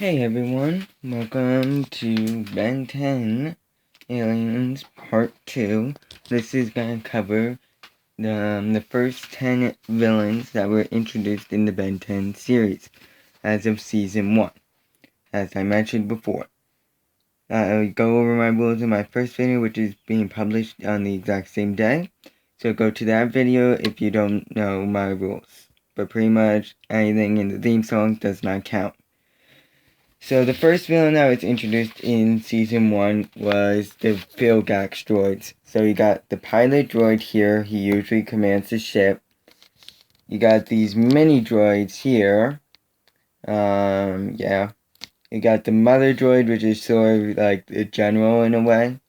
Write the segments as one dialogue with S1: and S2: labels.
S1: Hey everyone, welcome to Ben 10 Aliens Part 2. This is going to cover the first 10 villains that were introduced in the Ben 10 series as of Season 1, as I mentioned before. I'll go over my rules in my first video, which is being published on the exact same day. So go to that video if you don't know my rules. But pretty much anything in the theme song does not count. So the first villain that was introduced in Season 1 was the Gacks droids. So you got the pilot droid here, he usually commands the ship. You got these mini droids here. Yeah. You got the mother droid, which is sort of like the general in a way.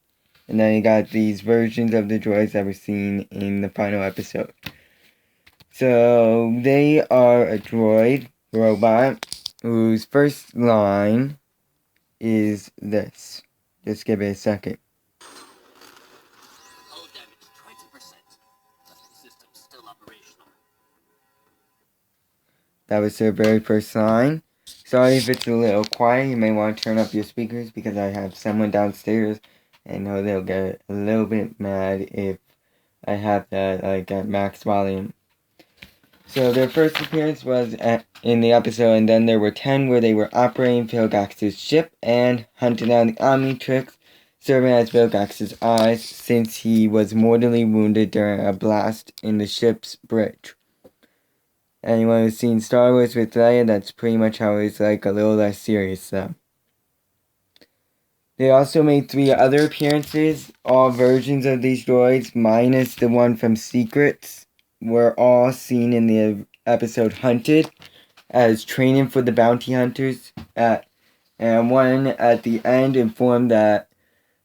S1: And then you got these versions of the droids that were seen in the final episode. So they are a droid robot whose first line is this. Just give it a second.
S2: Hull damage 20%. System still operational.
S1: That was their very first line. Sorry if it's a little quiet. You may want to turn up your speakers because I have someone downstairs. I know they'll get a little bit mad if I have that like at max volume. So their first appearance was in the episode, and then there were 10 where they were operating Vilgax's ship and hunting down the Omnitrix, serving as Vilgax's eyes since he was mortally wounded during a blast in the ship's bridge. Anyone who's seen Star Wars with Leia, that's pretty much how it's like, a little less serious though. They also made 3 other appearances. All versions of these droids, minus the one from Secrets, were all seen in the episode Hunted as training for the bounty hunters. And one at the end informed that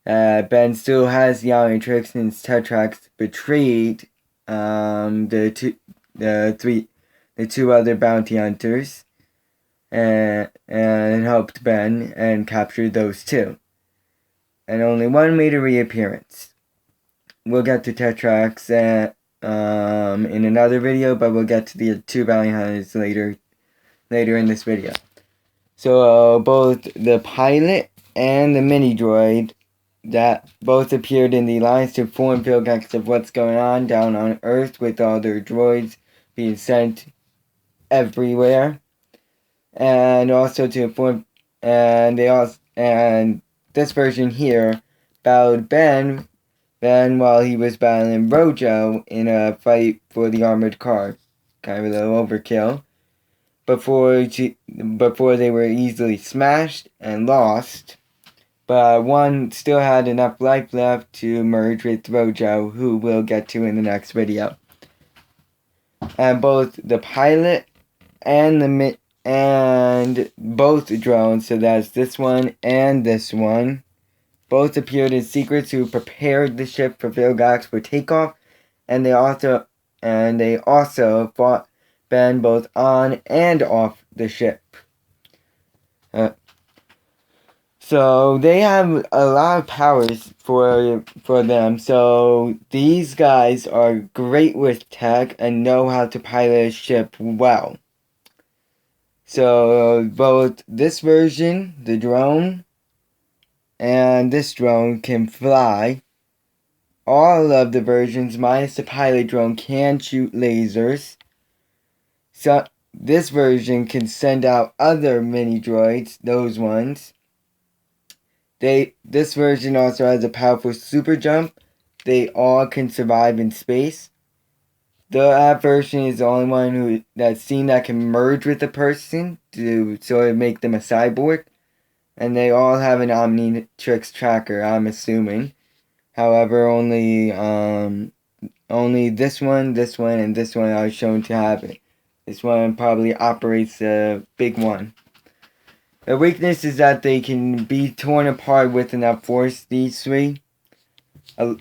S1: Ben still has the Omnitrix since Tetrax betrayed the two other bounty hunters and helped Ben and captured those 2. And only one made a reappearance. We'll get to Tetrax in another video, but we'll get to the 2 bounty hunters later in this video. So both the pilot and the mini droid that both appeared in the lines to inform Vilgax of what's going on down on Earth with all their droids being sent everywhere, and also to inform, and this version here battled Ben while he was battling Rojo in a fight for the armored car. Kind of a little overkill. Before they were easily smashed and lost. But one still had enough life left to merge with Rojo, who we'll get to in the next video. And both the pilot and both drones, so that's this one and this one, both appeared as Secrets who prepared the ship for Vilgax for takeoff, and they also fought Ben both on and off the ship. So they have a lot of powers for them. So these guys are great with tech and know how to pilot a ship well. So both this version, the drone, and this drone can fly. All of the versions, minus the pilot drone, can shoot lasers. So this version can send out other mini droids, those ones. This version also has a powerful super jump. They all can survive in space. That version is the only one that's seen that can merge with a person to sort of make them a cyborg. And they all have an Omnitrix tracker, I'm assuming. However, only this one, and this one are shown to have it. This one probably operates the big one. The weakness is that they can be torn apart with enough force, these 3.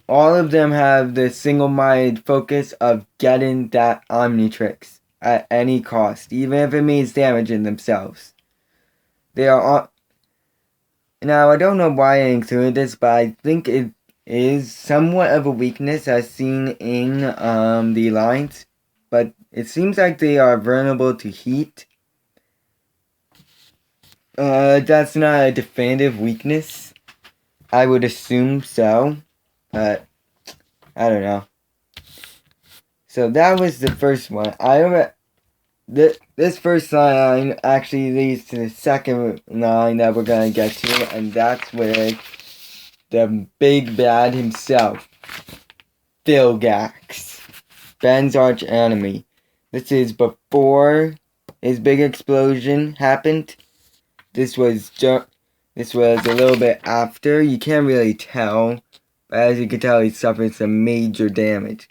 S1: All of them have the single-minded focus of getting that Omnitrix at any cost, even if it means damaging themselves. They are all... Now, I don't know why I included this, but I think it is somewhat of a weakness as seen in the lines. But it seems like they are vulnerable to heat. That's not a definitive weakness. I would assume so, but I don't know. So that was the first one. This first line actually leads to the second line that we're gonna get to, and that's with the big bad himself, Gacks, Ben's arch enemy. This is before his big explosion happened. This was a little bit after. You can't really tell, but as you can tell, he suffered some major damage.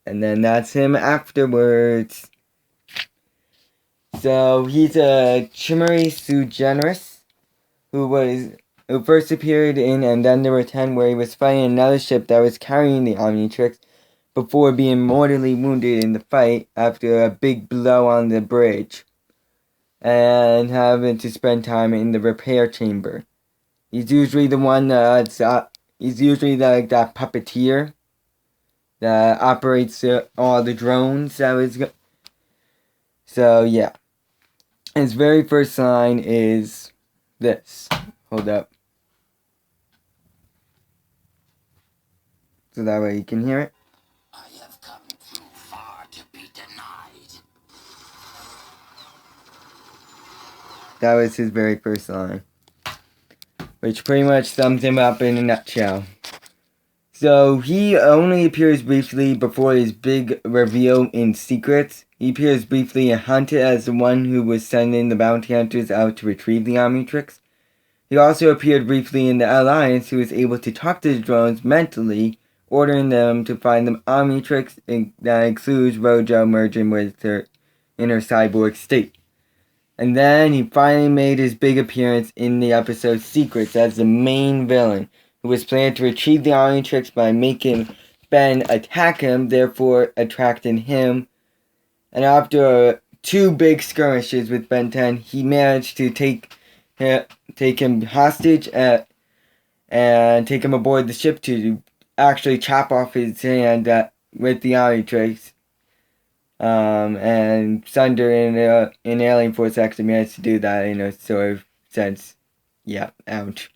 S1: And then that's him afterwards. So he's a Chimera Sue Generous, who first appeared in And Then There Were 10, where he was fighting another ship that was carrying the Omnitrix before being mortally wounded in the fight after a big blow on the bridge and having to spend time in the repair chamber. He's usually the one he's usually that puppeteer that operates all the drones that was. So yeah, his very first line is this. Hold up. So that way you can hear it.
S2: I have come too far to be denied.
S1: That was his very first line, which pretty much sums him up in a nutshell. So he only appears briefly before his big reveal in Secrets. He appears briefly and hunted as the one who was sending the bounty hunters out to retrieve the Omnitrix. He also appeared briefly in the Alliance, who was able to talk to the drones mentally, ordering them to find the Omnitrix. That includes Rojo merging with her in her cyborg state. And then he finally made his big appearance in the episode Secrets as the main villain, who was planning to retrieve the Omnitrix by making Ben attack him, therefore attracting him. And after two big skirmishes with Ben 10, he managed to take him hostage and take him aboard the ship to actually chop off his hand with the Omnitrix. And Sunder in Alien Force actually managed to do that in a sort of sense. Yeah, ouch.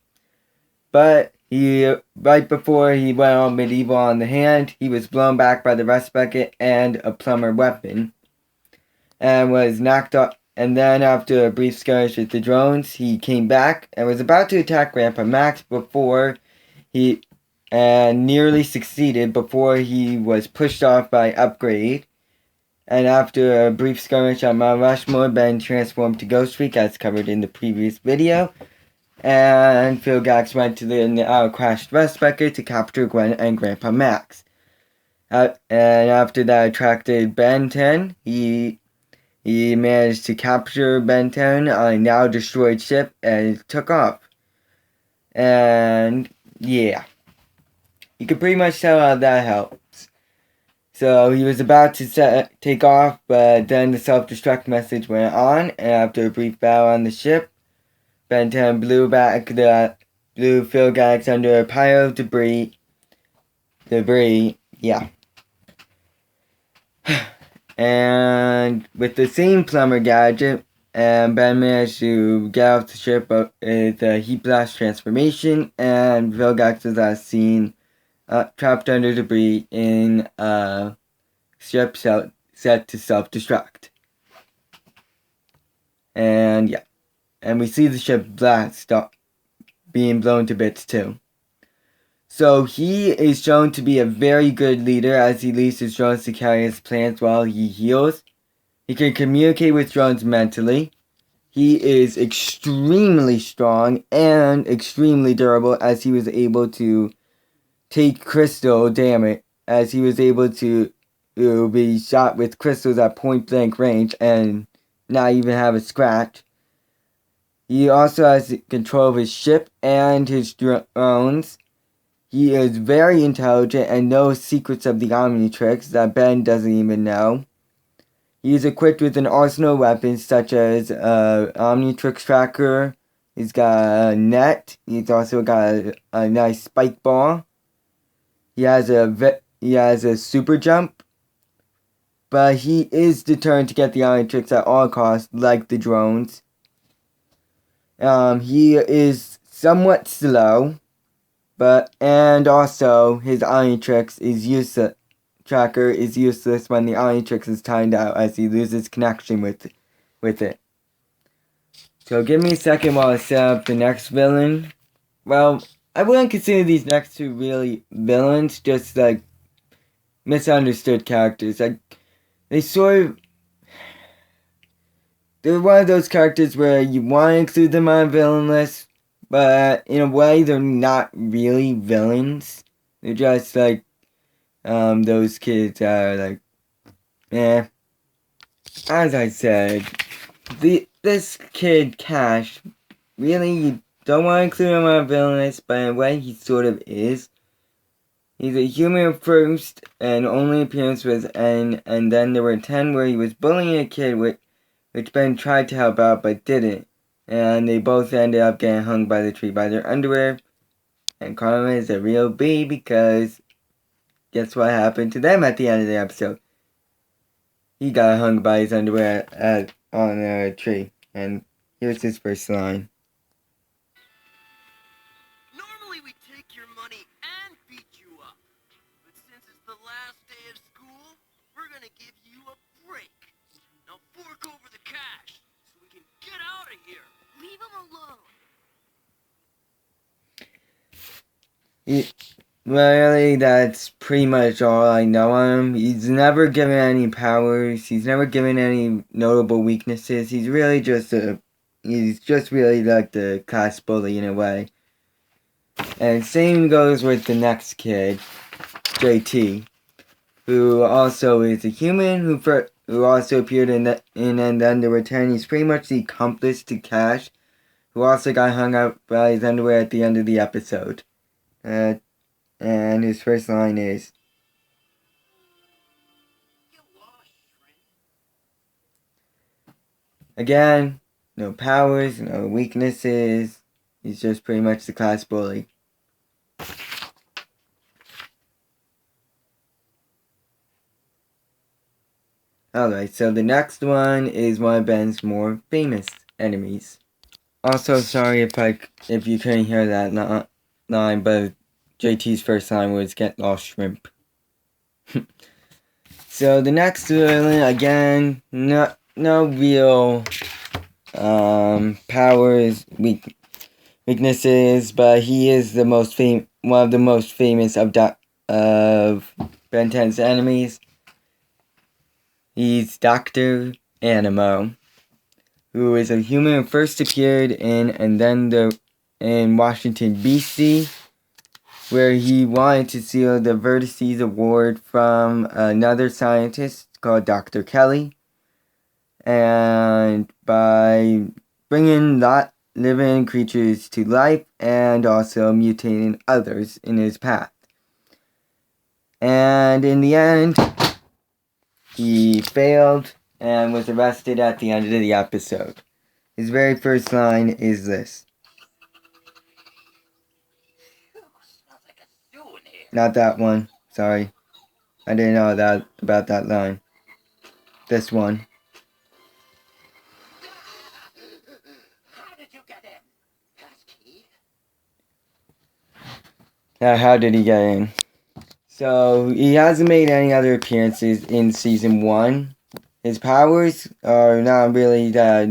S1: But right before he went all medieval on the hand, he was blown back by the rust bucket and a plumber weapon, and was knocked off. And then after a brief skirmish with the drones, he came back and was about to attack Grandpa Max before he nearly succeeded before he was pushed off by Upgrade. And after a brief skirmish on Mount Rushmore, Ben transformed to Ghost Freak, as covered in the previous video. And Gacks went to the crashed rust bucket to capture Gwen and Grandpa Max. And after that attracted Ben 10, he managed to capture Ben 10 on a now destroyed ship and took off. And yeah, you can pretty much tell how that helps. So he was about to take off, but then the self-destruct message went on, and after a brief battle on the ship, Ben 10 blew Phil Gacks under a pile of debris, yeah. And with the same plumber gadget, Ben managed to get off the ship with a heat blast transformation, and Phil Gacks was last seen trapped under debris in a ship set to self-destruct. And yeah. And we see the ship blast being blown to bits too. So he is shown to be a very good leader as he leads his drones to carry his plans while he heals. He can communicate with drones mentally. He is extremely strong and extremely durable, as he was able to take crystal damage, as he was able to be shot with crystals at point blank range and not even have a scratch. He also has control of his ship and his drones. He is very intelligent and knows secrets of the Omnitrix that Ben doesn't even know. He is equipped with an arsenal of weapons such as Omnitrix tracker. He's got a net. He's also got a nice spike ball. He has a super jump. But he is determined to get the Omnitrix at all costs, like the drones. He is somewhat slow, and also his Omnitrix is useless. Tracker is useless when the Omnitrix is timed out, as he loses connection with it. So give me a second while I set up the next villain. Well, I wouldn't consider these next two really villains, just like misunderstood characters. Like, they're one of those characters where you want to include them on a villain list, but in a way they're not really villains. They're just like, those kids are like, eh. As I said, this kid Cash, really, you don't want to include him on a villain list, but in a way he sort of is. He's a human first, and only appearance was N, and then there were 10 where he was bullying a kid, which Ben tried to help out but didn't. And they both ended up getting hung by the tree by their underwear. And Karma is a real B because guess what happened to them at the end of the episode? He got hung by his underwear on a tree. And here's his first line.
S2: Normally we take your money and beat you up. But since it's the last day of school, we're gonna give you a break. Now fork over the cash so we can get out of here. Leave him alone.
S1: Really, that's pretty much all I know on him. He's never given any powers. He's never given any notable weaknesses. He's really just really like the class bully in a way. And same goes with the next kid, JT, who also is a human who also appeared in And Then There Were 10. He's pretty much the accomplice to Cash, who also got hung up by his underwear at the end of the episode. And his first line is, again, no powers, no weaknesses. He's just pretty much the class bully. Alright, so the next one is one of Ben's more famous enemies. Also, sorry if you couldn't hear that line, but JT's first line was "Get Lost, Shrimp." So the next villain, again, no real powers, weaknesses, but he is the one of the most famous of Ben 10's enemies. He's Dr. Animo, who is a human who first appeared in Washington, D.C., where he wanted to steal the Vertices Award from another scientist called Dr. Kelly. And by bringing living creatures to life and also mutating others in his path. And in the end, he failed and was arrested at the end of the episode. His very first line is this. Not that one. Sorry. I didn't know about that line. This one.
S2: How did you get in? Passkey?
S1: Now, how did he get in? So, he hasn't made any other appearances in Season 1. His powers are not really that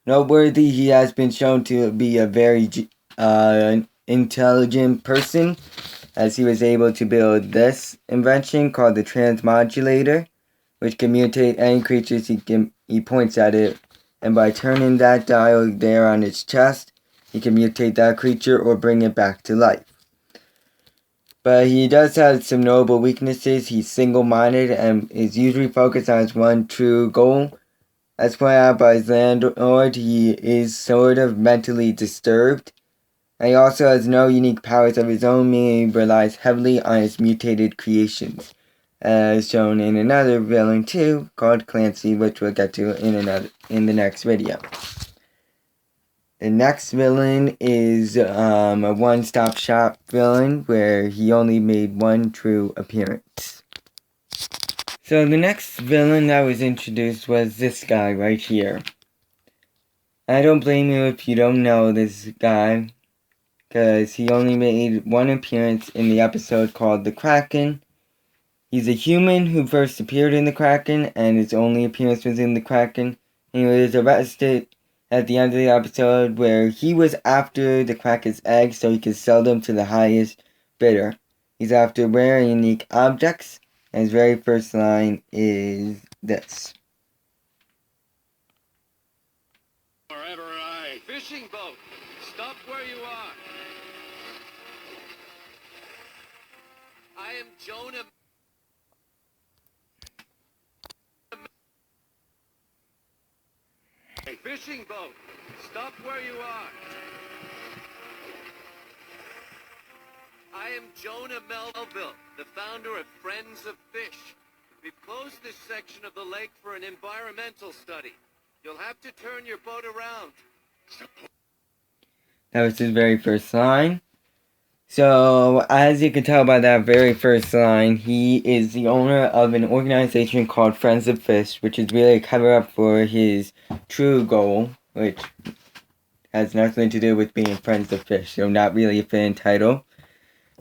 S1: noteworthy. He has been shown to be a very intelligent person, as he was able to build this invention called the transmodulator, which can mutate any creatures he points at it, and by turning that dial there on its chest, he can mutate that creature or bring it back to life. But he does have some notable weaknesses. He's single-minded and is usually focused on his one true goal. As pointed out by his landlord, he is sort of mentally disturbed. And he also has no unique powers of his own, meaning he relies heavily on his mutated creations, as shown in another villain too, called Clancy, which we'll get to in the next video. The next villain is a one-stop shop villain where he only made one true appearance. So the next villain that was introduced was this guy right here. I don't blame you if you don't know this guy, because he only made one appearance in the episode called The Kraken. He's a human who first appeared in The Kraken, and his only appearance was in The Kraken. He was arrested at the end of the episode where he was after the Kraken's eggs so he could sell them to the highest bidder. He's after rare and unique objects, and his very first line is this.
S2: Wherever I... Fishing boat, stop where you are. I am Jonah... Fishing boat, stop where you are. I am Jonah Melville, the founder of Friends of Fish. We've closed this section of the lake for an environmental study. You'll have to turn your boat around.
S1: That was his very first line. So, as you can tell by that very first line, he is the owner of an organization called Friends of Fish, which is really a cover-up for his true goal, which has nothing to do with being Friends of Fish, so not really a fan title.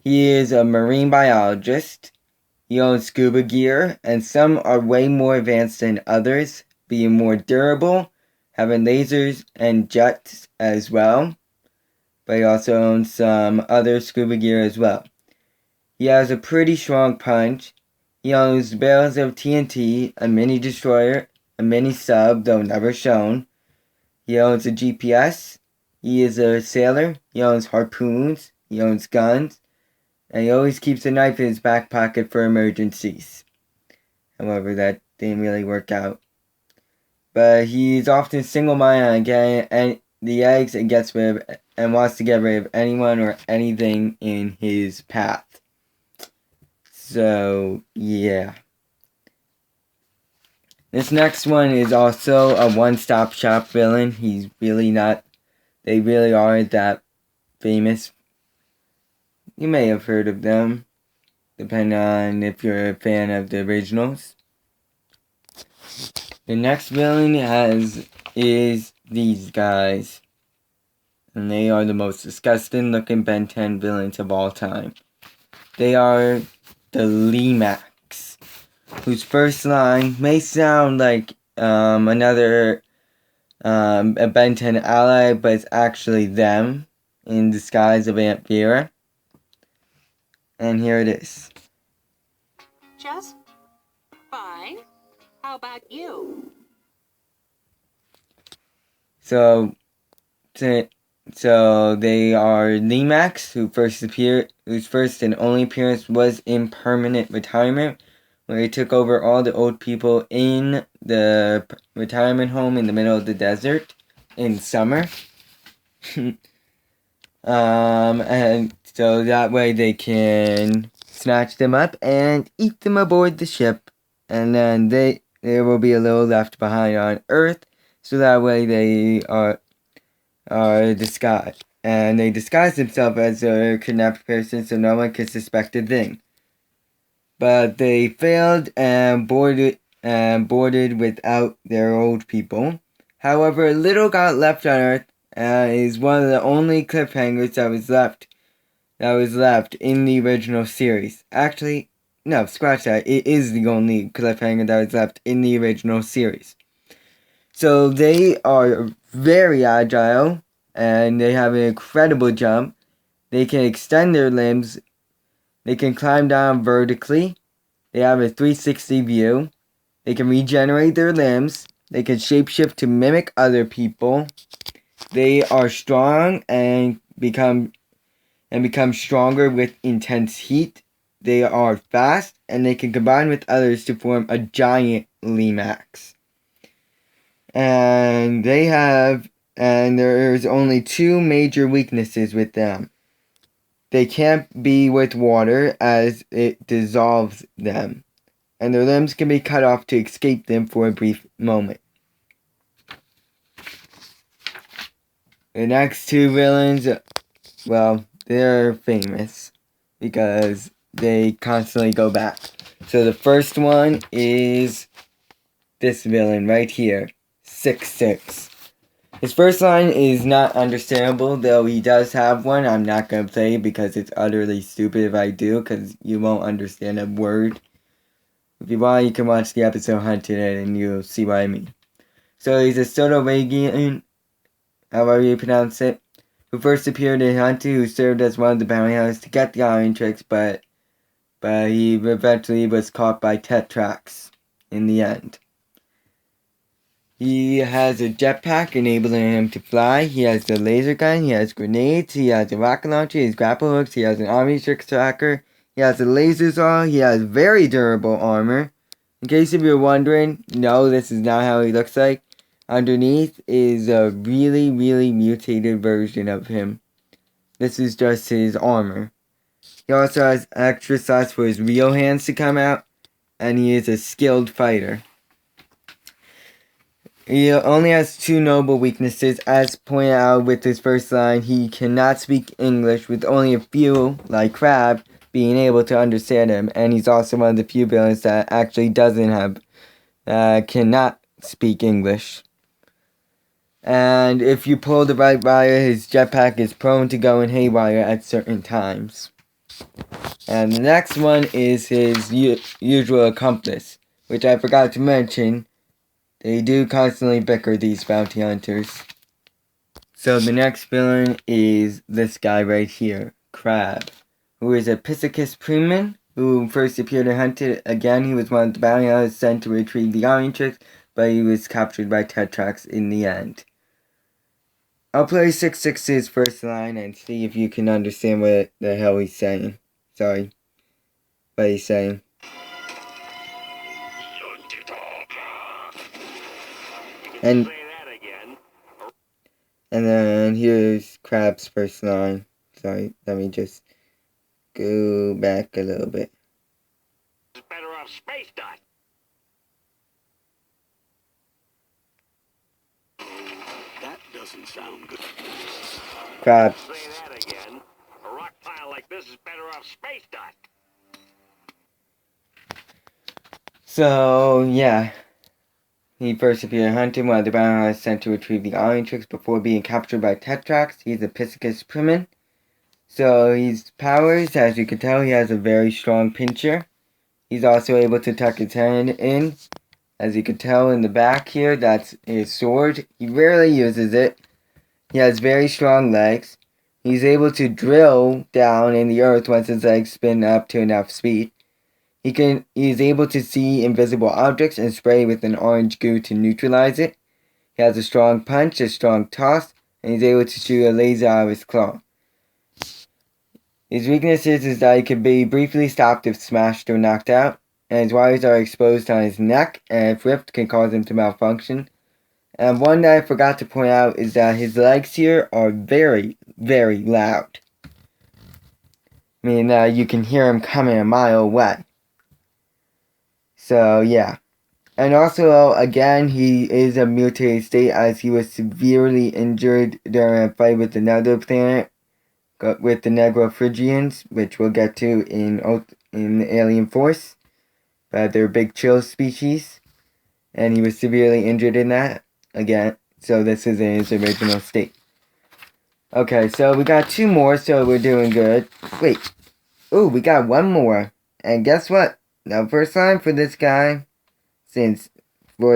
S1: He is a marine biologist. He owns scuba gear, and some are way more advanced than others, being more durable, having lasers and jets as well. But he also owns some other scuba gear as well. He has a pretty strong punch. He owns barrels of TNT, a mini destroyer, a mini sub, though never shown. He owns a GPS. He is a sailor. He owns harpoons. He owns guns. And he always keeps a knife in his back pocket for emergencies. However, that didn't really work out. But he's often single-minded on getting the eggs and wants to get rid of anyone or anything in his path. So, yeah. This next one is also a one-stop shop villain. They really aren't that famous. You may have heard of them, depending on if you're a fan of the originals. The next villain is these guys. And they are the most disgusting looking Ben 10 villains of all time. They are the Limax, whose first line may sound like another a Ben 10 ally, but it's actually them in disguise of Aunt Vera. And here it is.
S3: Just fine. How about you?
S1: So they are Limax, whose first and only appearance was in Permanent Retirement, where he took over all the old people in the retirement home in the middle of the desert in summer. And so that way they can snatch them up and eat them aboard the ship, and then there will be a little left behind on Earth, so that way they are disguised. And they disguise themselves as a kidnapped person so no one can suspect a thing. But they failed and boarded without their old people. However, little got left on Earth, and is one of the only cliffhangers that was left in the original series. Actually, no, scratch that. It is the only cliffhanger that was left in the original series. So they are very agile, and they have an incredible jump. They can extend their limbs. They can climb down vertically. They have a 360 view. They can regenerate their limbs. They can shapeshift to mimic other people. They are strong and become stronger with intense heat. They are fast, and they can combine with others to form a giant Limax. And there's only two major weaknesses with them. They can't be with water as it dissolves them, and their limbs can be cut off to escape them for a brief moment. The next two villains, well, they're famous because they constantly go back. So the first one is this villain right here, 6'6". His first line is not understandable, though he does have one. I'm not going to play because it's utterly stupid if I do, because you won't understand a word. If you want, you can watch the episode Hunted and you'll see what I mean. So he's a Sonoragian, however you pronounce it, who first appeared in Hunted, who served as one of the bounty hunters to get the iron tricks, but he eventually was caught by Tetrax in the end. He has a jetpack enabling him to fly. He has the laser gun. He has grenades. He has a rocket launcher. He has grapple hooks. He has an army trick tracker. He has a laser saw. He has very durable armor. In case if you're wondering, no, this is not how he looks like. Underneath is a really, really mutated version of him. This is just his armor. He also has extra slots for his real hands to come out. And he is a skilled fighter. He only has 2 noble weaknesses. As pointed out with his first line, he cannot speak English, with only a few, like Crab, being able to understand him. And he's also one of the few villains that actually cannot speak English. And if you pull the right wire, his jetpack is prone to going haywire at certain times. And the next one is his usual accomplice, which I forgot to mention. They do constantly bicker, these bounty hunters. So the next villain is this guy right here, Crab, who is a Piscicus Preman, who first appeared in Hunted. Again, he was one of the bounty hunters sent to retrieve the iron tricks, but he was captured by Tetrax in the end. I'll play 666's first line and see if you can understand what the hell he's saying. Sorry. What he's saying. And then here's Crab's first line. Sorry, let me just go back a little bit.
S4: It's better off space dust. That doesn't sound good.
S1: Crab.
S4: Say that again. A rock pile like this is better off space dust.
S1: So, yeah. He first appeared in Hunted, one of the bounty hunters sent to retrieve the iron tricks before being captured by Tetrax. He's a Piscicus Preman. So, his powers, as you can tell, he has a very strong pincher. He's also able to tuck his hand in. As you can tell in the back here, that's his sword. He rarely uses it. He has very strong legs. He's able to drill down in the earth once his legs spin up to enough speed. He is able to see invisible objects and spray with an orange goo to neutralize it. He has a strong punch, a strong toss, and he's able to shoot a laser out of his claw. His weakness is that he can be briefly stopped if smashed or knocked out, and his wires are exposed on his neck, and if ripped can cause him to malfunction. And one that I forgot to point out is that his legs here are very, very loud. Meaning you can hear him coming a mile away. So, yeah. And also, again, he is a mutated state as he was severely injured during a fight with another planet, with the Negrophrygians, which we'll get to in the Alien Force. But they're a big chill species. And he was severely injured in that, again. So this is in his original state. Okay, so we got 2 more, so we're doing good. Wait. Ooh, we got 1 more. And guess what? Now, first line for this guy, since they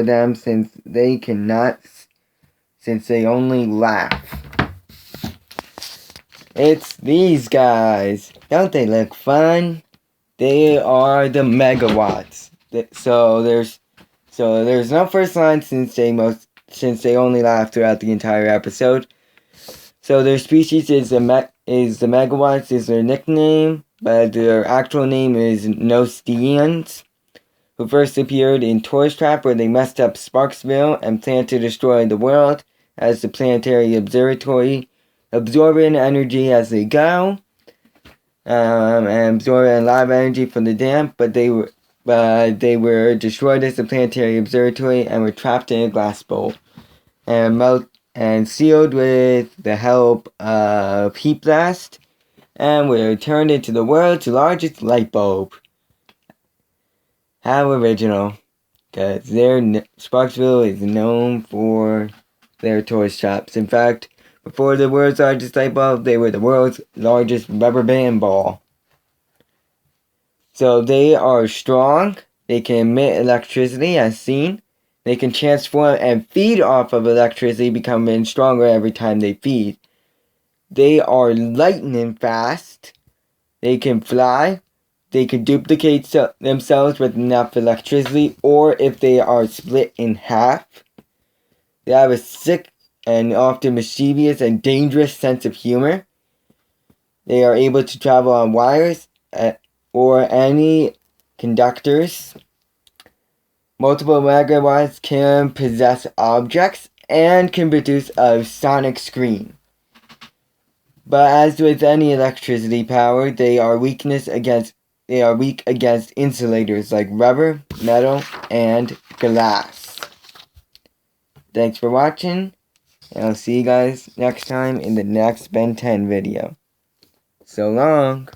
S1: only laugh. It's these guys. Don't they look fun? They are the megawatts. So there's no first line since they only laugh throughout the entire episode. So their species is the megawatts is their nickname, but their actual name is Nostians, who first appeared in Tourist Trap, where they messed up Sparksville and planned to destroy the world as the planetary observatory, absorbing energy as they go, and absorbing a lot of energy from the dam, but they were destroyed as the planetary observatory and were trapped in a glass bowl and sealed with the help of heat blast, and were turned into the world's largest light bulb. How original, because Sparksville is known for their toy shops. In fact, before the world's largest light bulb, they were the world's largest rubber band ball. So they are strong. They can emit electricity as seen. They can transform and feed off of electricity, becoming stronger every time they feed. They are lightning fast. They can fly. They can duplicate themselves with enough electricity, or if they are split in half. They have a sick and often mischievous and dangerous sense of humor. They are able to travel on wires or any conductors. Multiple megawatts can possess objects and can produce a sonic scream. But as with any electricity power, they are weak against insulators like rubber, metal, and glass. Thanks for watching, and I'll see you guys next time in the next Ben 10 video. So long!